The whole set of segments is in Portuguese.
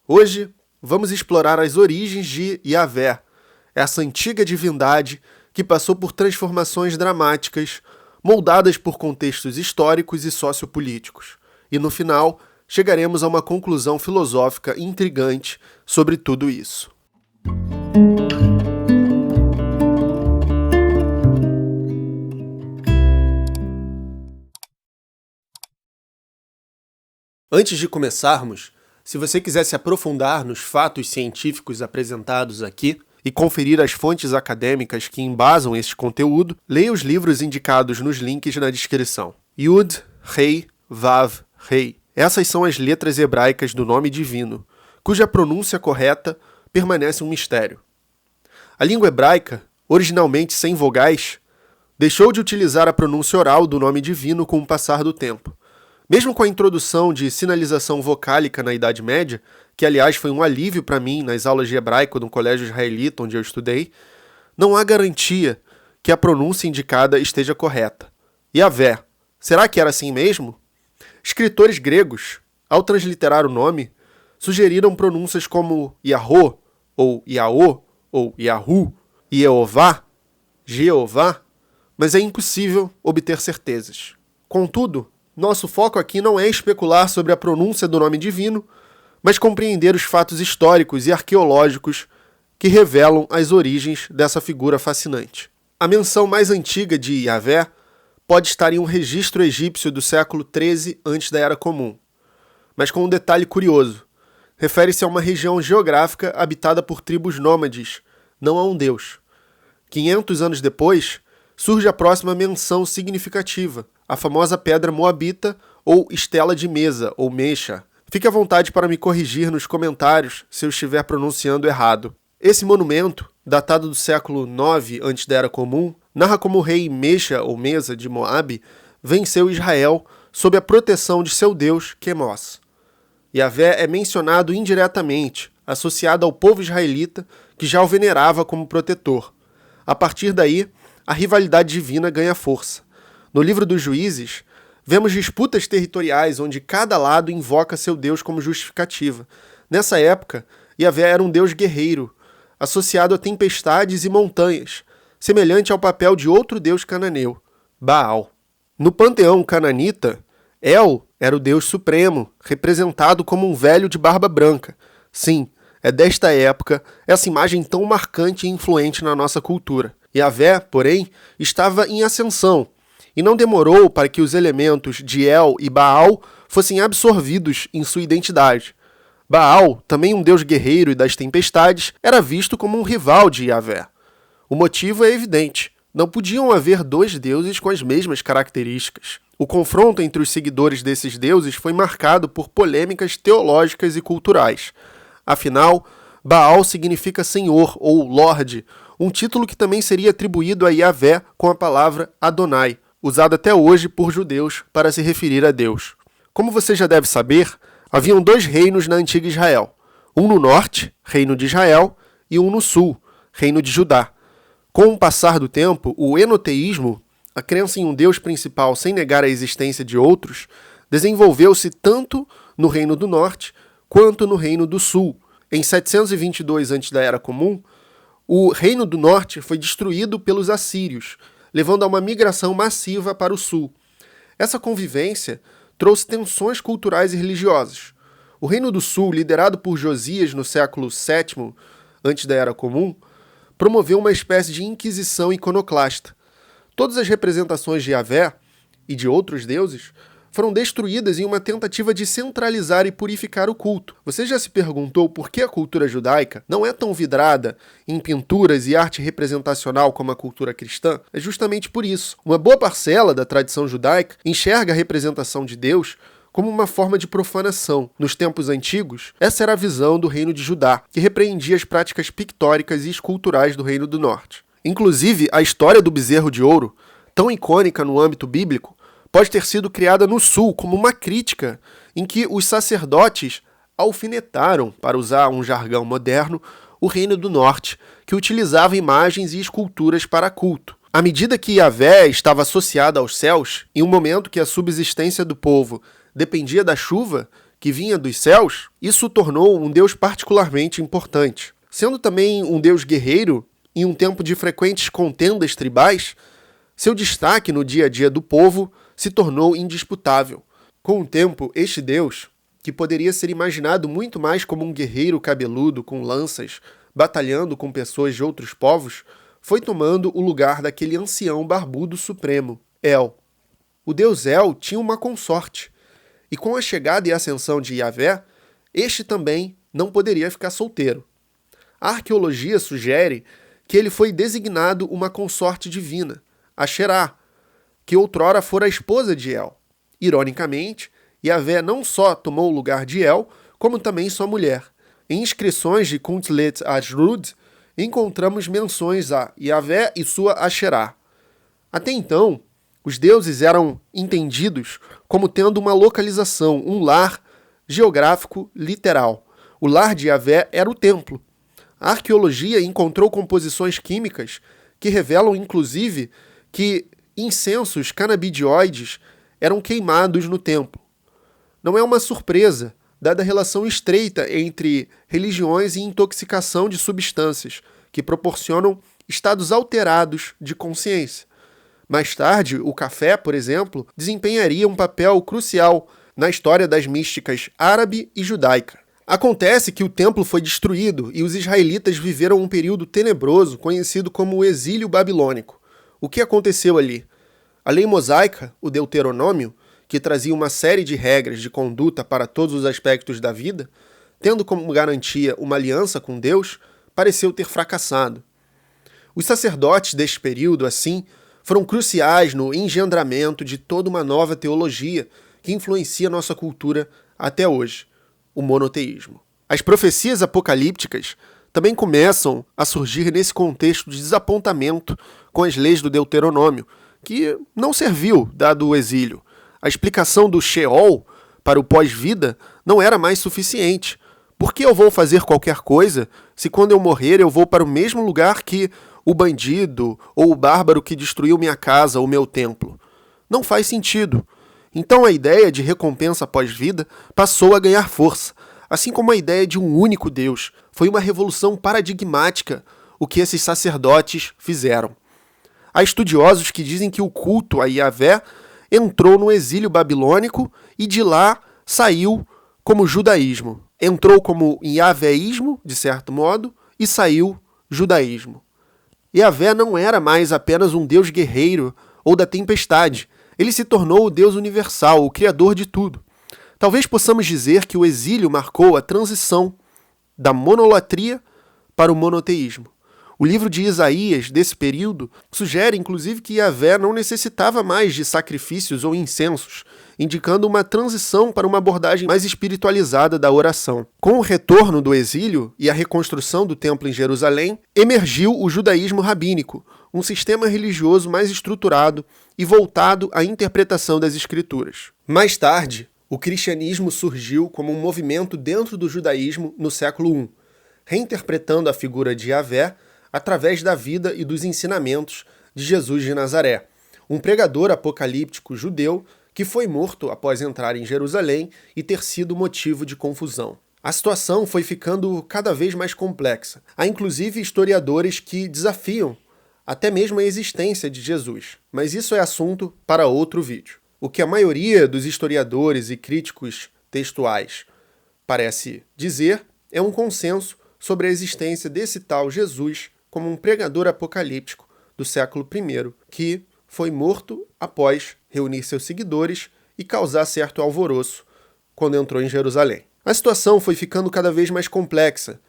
Hoje, vamos explorar as origens de Yahvé, essa antiga divindade que passou por transformações dramáticas, moldadas por contextos históricos e sociopolíticos. E no final, chegaremos a uma conclusão filosófica intrigante sobre tudo isso. Antes de começarmos, se você quiser se aprofundar nos fatos científicos apresentados aqui e conferir as fontes acadêmicas que embasam este conteúdo, leia os livros indicados nos links na descrição. Yud, Rei, Vav, Rei. Essas são as letras hebraicas do nome divino, cuja pronúncia correta permanece um mistério. A língua hebraica, originalmente sem vogais, deixou de utilizar a pronúncia oral do nome divino com o passar do tempo. Mesmo com a introdução de sinalização vocálica na Idade Média, que aliás foi um alívio para mim nas aulas de hebraico no colégio israelita onde eu estudei, não há garantia que a pronúncia indicada esteja correta. Yahvé, será que era assim mesmo? Escritores gregos, ao transliterar o nome, sugeriram pronúncias como Yahô, ou Yaô, ou Yahu, Yeová, Jeová, mas é impossível obter certezas. Contudo, nosso foco aqui não é especular sobre a pronúncia do nome divino, mas compreender os fatos históricos e arqueológicos que revelam as origens dessa figura fascinante. A menção mais antiga de Yahvé pode estar em um registro egípcio do século XIII antes da Era Comum, mas com um detalhe curioso. Refere-se a uma região geográfica habitada por tribos nômades, não a um deus. 500 anos depois, surge a próxima menção significativa, a famosa pedra moabita ou estela de mesa, ou mecha. Fique à vontade para me corrigir nos comentários se eu estiver pronunciando errado. Esse monumento, datado do século IX antes da Era Comum, narra como o rei Mecha ou Mesa de Moabe venceu Israel sob a proteção de seu deus Quemos. Yahvé é mencionado indiretamente, associado ao povo israelita que já o venerava como protetor. A partir daí, a rivalidade divina ganha força. No livro dos Juízes, vemos disputas territoriais onde cada lado invoca seu deus como justificativa. Nessa época, Yahvé era um deus guerreiro, associado a tempestades e montanhas, semelhante ao papel de outro deus cananeu, Baal. No panteão cananita, El era o deus supremo, representado como um velho de barba branca. Sim, é desta época essa imagem tão marcante e influente na nossa cultura. Yahvé, porém, estava em ascensão, e não demorou para que os elementos de El e Baal fossem absorvidos em sua identidade. Baal, também um deus guerreiro e das tempestades, era visto como um rival de Yahvé. O motivo é evidente. Não podiam haver dois deuses com as mesmas características. O confronto entre os seguidores desses deuses foi marcado por polêmicas teológicas e culturais. Afinal, Baal significa Senhor ou Lorde, um título que também seria atribuído a Yahvé com a palavra Adonai, usado até hoje por judeus para se referir a Deus. Como você já deve saber, haviam dois reinos na antiga Israel. Um no norte, Reino de Israel, e um no sul, Reino de Judá. Com o passar do tempo, o enoteísmo, a crença em um Deus principal sem negar a existência de outros, desenvolveu-se tanto no Reino do Norte quanto no Reino do Sul. Em 722 antes da Era Comum, o Reino do Norte foi destruído pelos assírios, levando a uma migração massiva para o sul. Essa convivência trouxe tensões culturais e religiosas. O Reino do Sul, liderado por Josias no século VII antes da Era Comum, promoveu uma espécie de inquisição iconoclasta. Todas as representações de Yahvé e de outros deuses foram destruídas em uma tentativa de centralizar e purificar o culto. Você já se perguntou por que a cultura judaica não é tão vidrada em pinturas e arte representacional como a cultura cristã? É justamente por isso. Uma boa parcela da tradição judaica enxerga a representação de Deus como uma forma de profanação. Nos tempos antigos, essa era a visão do Reino de Judá, que repreendia as práticas pictóricas e esculturais do Reino do Norte. Inclusive, a história do bezerro de ouro, tão icônica no âmbito bíblico, pode ter sido criada no sul como uma crítica em que os sacerdotes alfinetaram, para usar um jargão moderno, o Reino do Norte, que utilizava imagens e esculturas para culto. À medida que Yahvé estava associada aos céus, em um momento que a subsistência do povo dependia da chuva que vinha dos céus, isso o tornou um Deus particularmente importante. Sendo também um Deus guerreiro, em um tempo de frequentes contendas tribais, seu destaque no dia a dia do povo se tornou indisputável. Com o tempo, este Deus, que poderia ser imaginado muito mais como um guerreiro cabeludo com lanças, batalhando com pessoas de outros povos, foi tomando o lugar daquele ancião barbudo supremo, El. O deus El tinha uma consorte, e com a chegada e ascensão de Yahvé, este também não poderia ficar solteiro. A arqueologia sugere que ele foi designado uma consorte divina, Asherá, que outrora fora a esposa de El. Ironicamente, Yahvé não só tomou o lugar de El, como também sua mulher. Em inscrições de Kuntlet Ashrud, encontramos menções a Yahvé e sua Asherá. Até então, os deuses eram entendidos como tendo uma localização, um lar geográfico literal. O lar de Yahvé era o templo. A arqueologia encontrou composições químicas que revelam, inclusive, que incensos canabidioides eram queimados no templo. Não é uma surpresa, dada a relação estreita entre religiões e intoxicação de substâncias, que proporcionam estados alterados de consciência. Mais tarde, o café, por exemplo, desempenharia um papel crucial na história das místicas árabe e judaica. Acontece que o templo foi destruído e os israelitas viveram um período tenebroso conhecido como o exílio babilônico. O que aconteceu ali? A lei mosaica, o Deuteronômio, que trazia uma série de regras de conduta para todos os aspectos da vida, tendo como garantia uma aliança com Deus, pareceu ter fracassado. Os sacerdotes deste período, assim, foram cruciais no engendramento de toda uma nova teologia que influencia nossa cultura até hoje, o monoteísmo. As profecias apocalípticas também começam a surgir nesse contexto de desapontamento com as leis do Deuteronômio, que não serviu, dado o exílio. A explicação do Sheol para o pós-vida não era mais suficiente. Por que eu vou fazer qualquer coisa se quando eu morrer eu vou para o mesmo lugar que o bandido ou o bárbaro que destruiu minha casa ou meu templo? Não faz sentido. Então a ideia de recompensa pós-vida passou a ganhar força, assim como a ideia de um único Deus. Foi uma revolução paradigmática o que esses sacerdotes fizeram. Há estudiosos que dizem que o culto a Yahvé entrou no exílio babilônico e de lá saiu como judaísmo. Entrou como yahvéísmo, de certo modo, e saiu judaísmo. Yahvé não era mais apenas um deus guerreiro ou da tempestade. Ele se tornou o Deus universal, o criador de tudo. Talvez possamos dizer que o exílio marcou a transição da monolatria para o monoteísmo. O livro de Isaías, desse período, sugere inclusive que Yahvé não necessitava mais de sacrifícios ou incensos, indicando uma transição para uma abordagem mais espiritualizada da oração. Com o retorno do exílio e a reconstrução do templo em Jerusalém, emergiu o judaísmo rabínico, um sistema religioso mais estruturado e voltado à interpretação das escrituras. Mais tarde, o cristianismo surgiu como um movimento dentro do judaísmo no século I, reinterpretando a figura de Yahvé através da vida e dos ensinamentos de Jesus de Nazaré, um pregador apocalíptico judeu que foi morto após entrar em Jerusalém e ter sido motivo de confusão. A situação foi ficando cada vez mais complexa. Há inclusive historiadores que desafiam até mesmo a existência de Jesus, mas isso é assunto para outro vídeo. O que a maioria dos historiadores e críticos textuais parece dizer é um consenso sobre a existência desse tal Jesus como um pregador apocalíptico do século I, que foi morto após reunir seus seguidores e causar certo alvoroço quando entrou em Jerusalém. A situação foi ficando cada vez mais complexa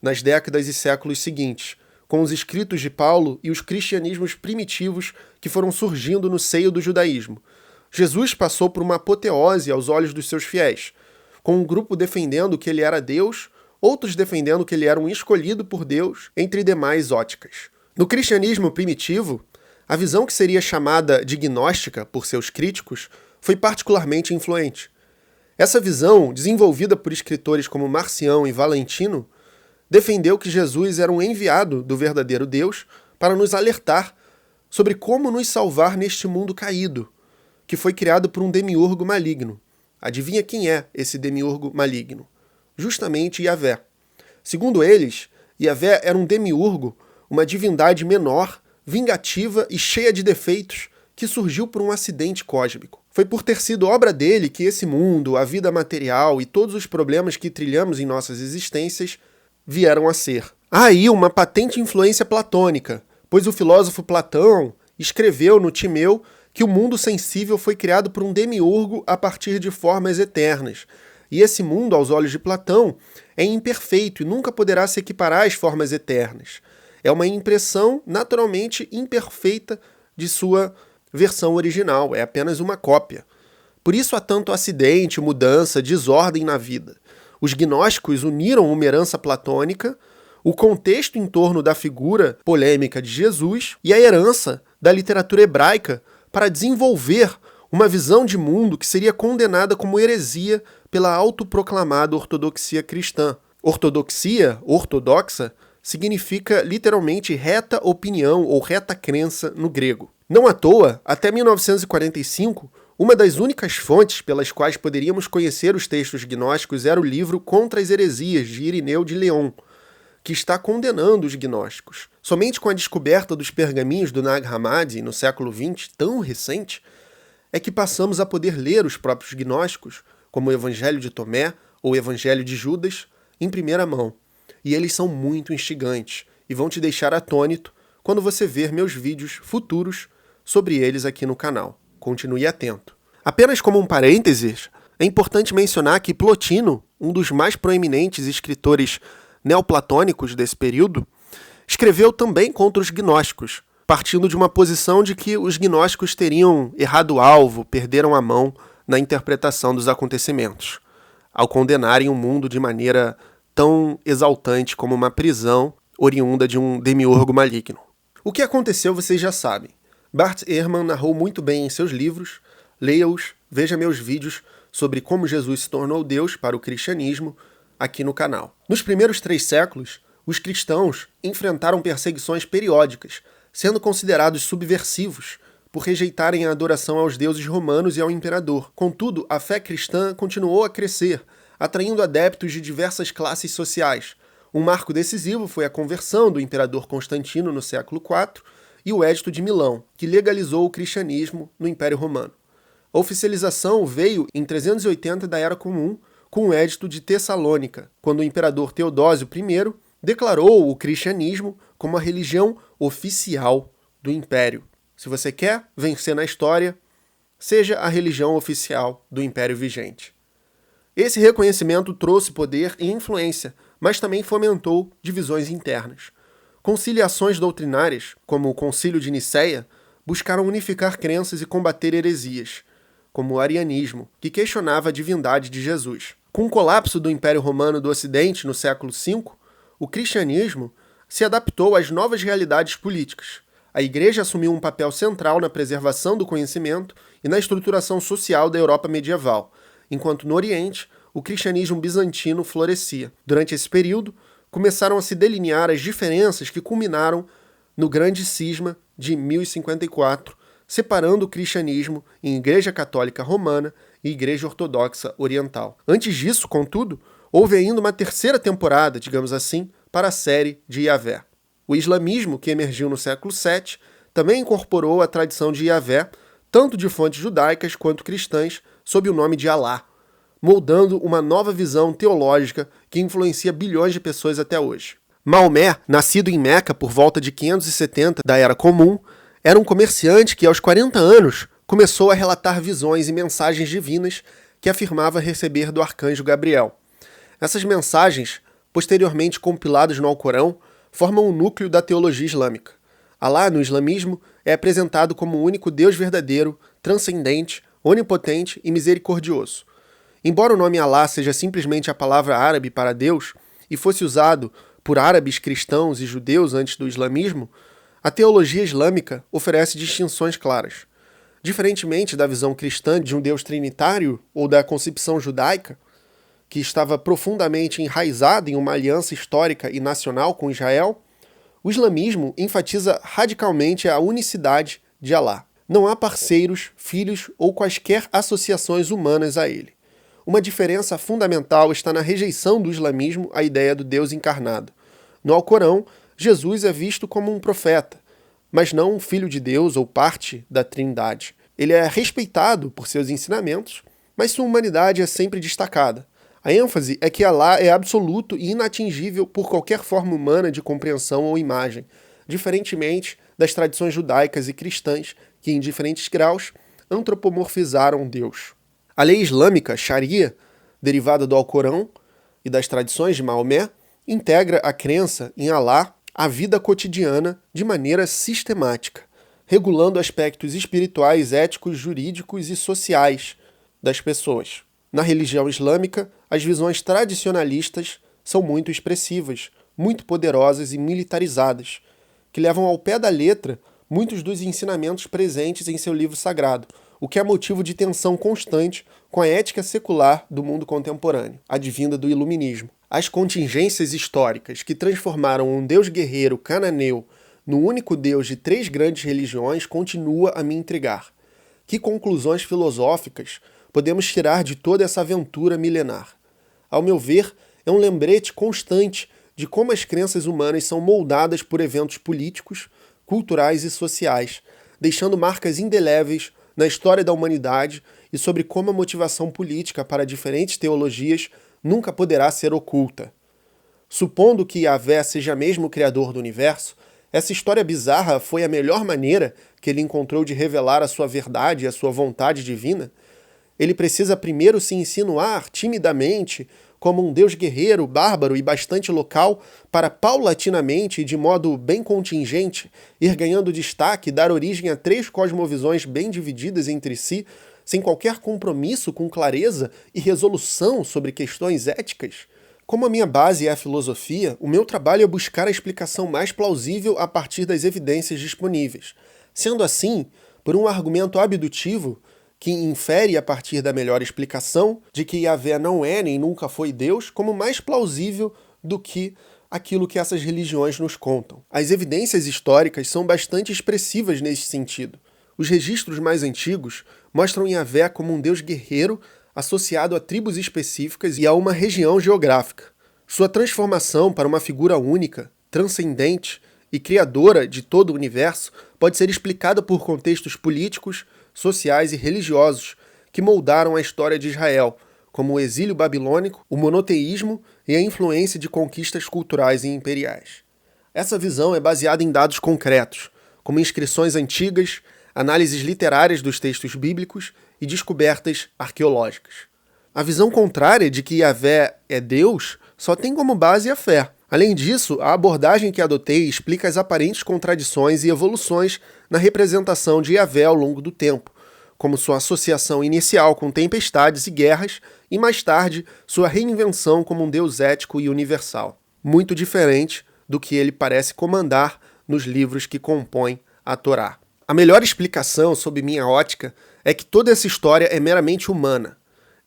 nas décadas e séculos seguintes, com os escritos de Paulo e os cristianismos primitivos que foram surgindo no seio do judaísmo. Jesus passou por uma apoteose aos olhos dos seus fiéis, com um grupo defendendo que ele era Deus, outros defendendo que ele era um escolhido por Deus, entre demais óticas. No cristianismo primitivo, a visão que seria chamada de gnóstica por seus críticos foi particularmente influente. Essa visão, desenvolvida por escritores como Marcião e Valentino, defendeu que Jesus era um enviado do verdadeiro Deus para nos alertar sobre como nos salvar neste mundo caído, que foi criado por um demiurgo maligno. Adivinha quem é esse demiurgo maligno? Justamente Yahvé. Segundo eles, Yahvé era um demiurgo, uma divindade menor, vingativa e cheia de defeitos, que surgiu por um acidente cósmico. Foi por ter sido obra dele que esse mundo, a vida material e todos os problemas que trilhamos em nossas existências vieram a ser. Há aí uma patente influência platônica, pois o filósofo Platão escreveu no Timeu que o mundo sensível foi criado por um demiurgo a partir de formas eternas. E esse mundo, aos olhos de Platão, é imperfeito e nunca poderá se equiparar às formas eternas. É uma impressão naturalmente imperfeita de sua versão original, é apenas uma cópia. Por isso há tanto acidente, mudança, desordem na vida. Os gnósticos uniram uma herança platônica, o contexto em torno da figura polêmica de Jesus e a herança da literatura hebraica para desenvolver uma visão de mundo que seria condenada como heresia pela autoproclamada ortodoxia cristã. Ortodoxia, ortodoxa, significa literalmente reta opinião ou reta crença no grego. Não à toa, até 1945, uma das únicas fontes pelas quais poderíamos conhecer os textos gnósticos era o livro Contra as Heresias, de Irineu de Leão, que está condenando os gnósticos. Somente com a descoberta dos pergaminhos do Nag Hammadi, no século XX, tão recente, é que passamos a poder ler os próprios gnósticos, como o Evangelho de Tomé ou o Evangelho de Judas, em primeira mão. E eles são muito instigantes e vão te deixar atônito quando você ver meus vídeos futuros sobre eles aqui no canal. Continue atento. Apenas como um parênteses, é importante mencionar que Plotino, um dos mais proeminentes escritores neoplatônicos desse período, escreveu também contra os gnósticos, partindo de uma posição de que os gnósticos teriam errado o alvo, perderam a mão na interpretação dos acontecimentos, ao condenarem o mundo de maneira tão exaltante como uma prisão oriunda de um demiurgo maligno. O que aconteceu vocês já sabem. Bart Ehrman narrou muito bem em seus livros, leia-os, veja meus vídeos sobre como Jesus se tornou Deus para o cristianismo aqui no canal. Nos primeiros 3 séculos, os cristãos enfrentaram perseguições periódicas, sendo considerados subversivos por rejeitarem a adoração aos deuses romanos e ao imperador. Contudo, a fé cristã continuou a crescer, atraindo adeptos de diversas classes sociais. Um marco decisivo foi a conversão do imperador Constantino no século IV e o Edito de Milão, que legalizou o cristianismo no Império Romano. A oficialização veio em 380 da Era Comum, com o Edito de Tessalônica, quando o imperador Teodósio I declarou o cristianismo como a religião oficial do Império. Se você quer vencer na história, seja a religião oficial do Império vigente. Esse reconhecimento trouxe poder e influência, mas também fomentou divisões internas. Conciliações doutrinárias, como o Concílio de Nicéia, buscaram unificar crenças e combater heresias, como o arianismo, que questionava a divindade de Jesus. Com o colapso do Império Romano do Ocidente no século V, o cristianismo se adaptou às novas realidades políticas. A Igreja assumiu um papel central na preservação do conhecimento e na estruturação social da Europa medieval, enquanto no Oriente, o cristianismo bizantino florescia. Durante esse período, começaram a se delinear as diferenças que culminaram no Grande Cisma de 1054, separando o cristianismo em Igreja Católica Romana e Igreja Ortodoxa Oriental. Antes disso, contudo, houve ainda uma terceira temporada, digamos assim, para a série de Yahvé. O islamismo, que emergiu no século VII, também incorporou a tradição de Yahvé, tanto de fontes judaicas quanto cristãs, sob o nome de Alá, moldando uma nova visão teológica que influencia bilhões de pessoas até hoje. Maomé, nascido em Meca por volta de 570 da Era Comum, era um comerciante que, aos 40 anos, começou a relatar visões e mensagens divinas que afirmava receber do arcanjo Gabriel. Essas mensagens, posteriormente compiladas no Alcorão, formam o núcleo da teologia islâmica. Alá, no islamismo, é apresentado como o único Deus verdadeiro, transcendente, onipotente e misericordioso. Embora o nome Alá seja simplesmente a palavra árabe para Deus e fosse usado por árabes, cristãos e judeus antes do islamismo, a teologia islâmica oferece distinções claras. Diferentemente da visão cristã de um Deus trinitário ou da concepção judaica, que estava profundamente enraizada em uma aliança histórica e nacional com Israel, o islamismo enfatiza radicalmente a unicidade de Alá. Não há parceiros, filhos ou quaisquer associações humanas a ele. Uma diferença fundamental está na rejeição do islamismo à ideia do Deus encarnado. No Alcorão, Jesus é visto como um profeta, mas não um filho de Deus ou parte da Trindade. Ele é respeitado por seus ensinamentos, mas sua humanidade é sempre destacada. A ênfase é que Alá é absoluto e inatingível por qualquer forma humana de compreensão ou imagem, diferentemente das tradições judaicas e cristãs que, em diferentes graus, antropomorfizaram Deus. A lei islâmica, Sharia, derivada do Alcorão e das tradições de Maomé, integra a crença em Alá à vida cotidiana de maneira sistemática, regulando aspectos espirituais, éticos, jurídicos e sociais das pessoas. Na religião islâmica, as visões tradicionalistas são muito expressivas, muito poderosas e militarizadas, que levam ao pé da letra muitos dos ensinamentos presentes em seu livro sagrado, o que é motivo de tensão constante com a ética secular do mundo contemporâneo, advinda do iluminismo. As contingências históricas que transformaram um deus guerreiro cananeu no único deus de 3 grandes religiões continua a me intrigar. Que conclusões filosóficas podemos tirar de toda essa aventura milenar? Ao meu ver, é um lembrete constante de como as crenças humanas são moldadas por eventos políticos, culturais e sociais, deixando marcas indeléveis na história da humanidade e sobre como a motivação política para diferentes teologias nunca poderá ser oculta. Supondo que Yahvé seja mesmo o criador do universo, essa história bizarra foi a melhor maneira que ele encontrou de revelar a sua verdade e a sua vontade divina? Ele precisa primeiro se insinuar timidamente como um deus guerreiro, bárbaro e bastante local, para paulatinamente e de modo bem contingente ir ganhando destaque e dar origem a 3 cosmovisões bem divididas entre si, sem qualquer compromisso com clareza e resolução sobre questões éticas? Como a minha base é a filosofia, o meu trabalho é buscar a explicação mais plausível a partir das evidências disponíveis. Sendo assim, por um argumento abdutivo, que infere a partir da melhor explicação de que Yahvé não é nem nunca foi Deus, como mais plausível do que aquilo que essas religiões nos contam. As evidências históricas são bastante expressivas nesse sentido. Os registros mais antigos mostram Yahvé como um deus guerreiro associado a tribos específicas e a uma região geográfica. Sua transformação para uma figura única, transcendente e criadora de todo o universo pode ser explicada por contextos políticos, sociais e religiosos que moldaram a história de Israel, como o exílio babilônico, o monoteísmo e a influência de conquistas culturais e imperiais. Essa visão é baseada em dados concretos, como inscrições antigas, análises literárias dos textos bíblicos e descobertas arqueológicas. A visão contrária de que Yahvé é Deus só tem como base a fé. Além disso, a abordagem que adotei explica as aparentes contradições e evoluções na representação de Yahvé ao longo do tempo, como sua associação inicial com tempestades e guerras e, mais tarde, sua reinvenção como um deus ético e universal, muito diferente do que ele parece comandar nos livros que compõem a Torá. A melhor explicação, sob minha ótica, é que toda essa história é meramente humana.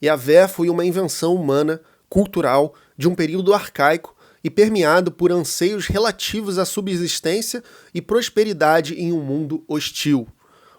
Yahvé foi uma invenção humana, cultural, de um período arcaico e permeado por anseios relativos à subsistência e prosperidade em um mundo hostil.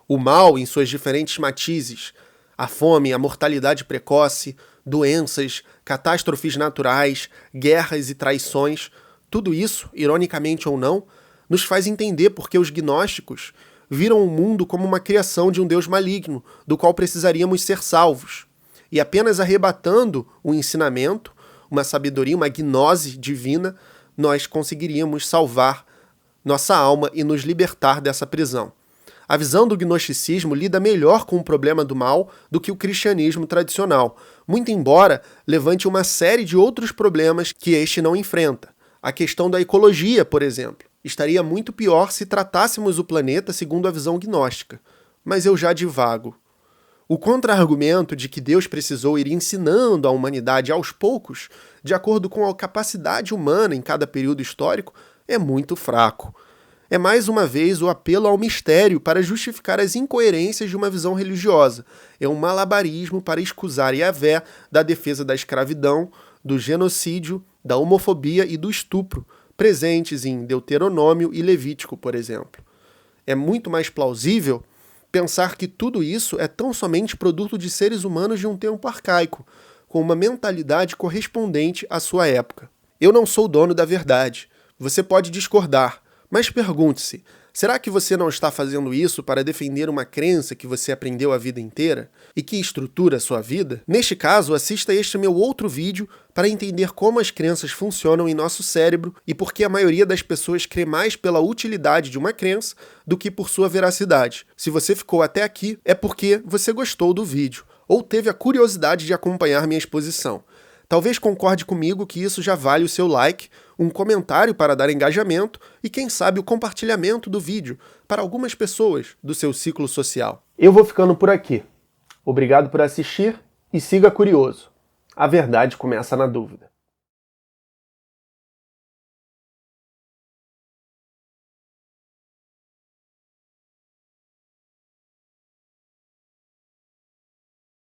O mal, em suas diferentes matizes, a fome, a mortalidade precoce, doenças, catástrofes naturais, guerras e traições, tudo isso, ironicamente ou não, nos faz entender por que os gnósticos viram o mundo como uma criação de um Deus maligno, do qual precisaríamos ser salvos. E apenas arrebatando o ensinamento, uma sabedoria, uma gnose divina, nós conseguiríamos salvar nossa alma e nos libertar dessa prisão. A visão do gnosticismo lida melhor com o problema do mal do que o cristianismo tradicional, muito embora levante uma série de outros problemas que este não enfrenta. A questão da ecologia, por exemplo, estaria muito pior se tratássemos o planeta segundo a visão gnóstica, mas eu já divago. O contra-argumento de que Deus precisou ir ensinando a humanidade aos poucos, de acordo com a capacidade humana em cada período histórico, é muito fraco. É mais uma vez o apelo ao mistério para justificar as incoerências de uma visão religiosa. É um malabarismo para escusar Yahvé da defesa da escravidão, do genocídio, da homofobia e do estupro, presentes em Deuteronômio e Levítico, por exemplo. É muito mais plausível pensar que tudo isso é tão somente produto de seres humanos de um tempo arcaico, com uma mentalidade correspondente à sua época. Eu não sou dono da verdade. Você pode discordar, mas pergunte-se: será que você não está fazendo isso para defender uma crença que você aprendeu a vida inteira e que estrutura a sua vida? Neste caso, assista este meu outro vídeo para entender como as crenças funcionam em nosso cérebro e por que a maioria das pessoas crê mais pela utilidade de uma crença do que por sua veracidade. Se você ficou até aqui, é porque você gostou do vídeo ou teve a curiosidade de acompanhar minha exposição. Talvez concorde comigo que isso já vale o seu like, um comentário para dar engajamento e, quem sabe, o compartilhamento do vídeo para algumas pessoas do seu ciclo social. Eu vou ficando por aqui. Obrigado por assistir e siga curioso. A verdade começa na dúvida.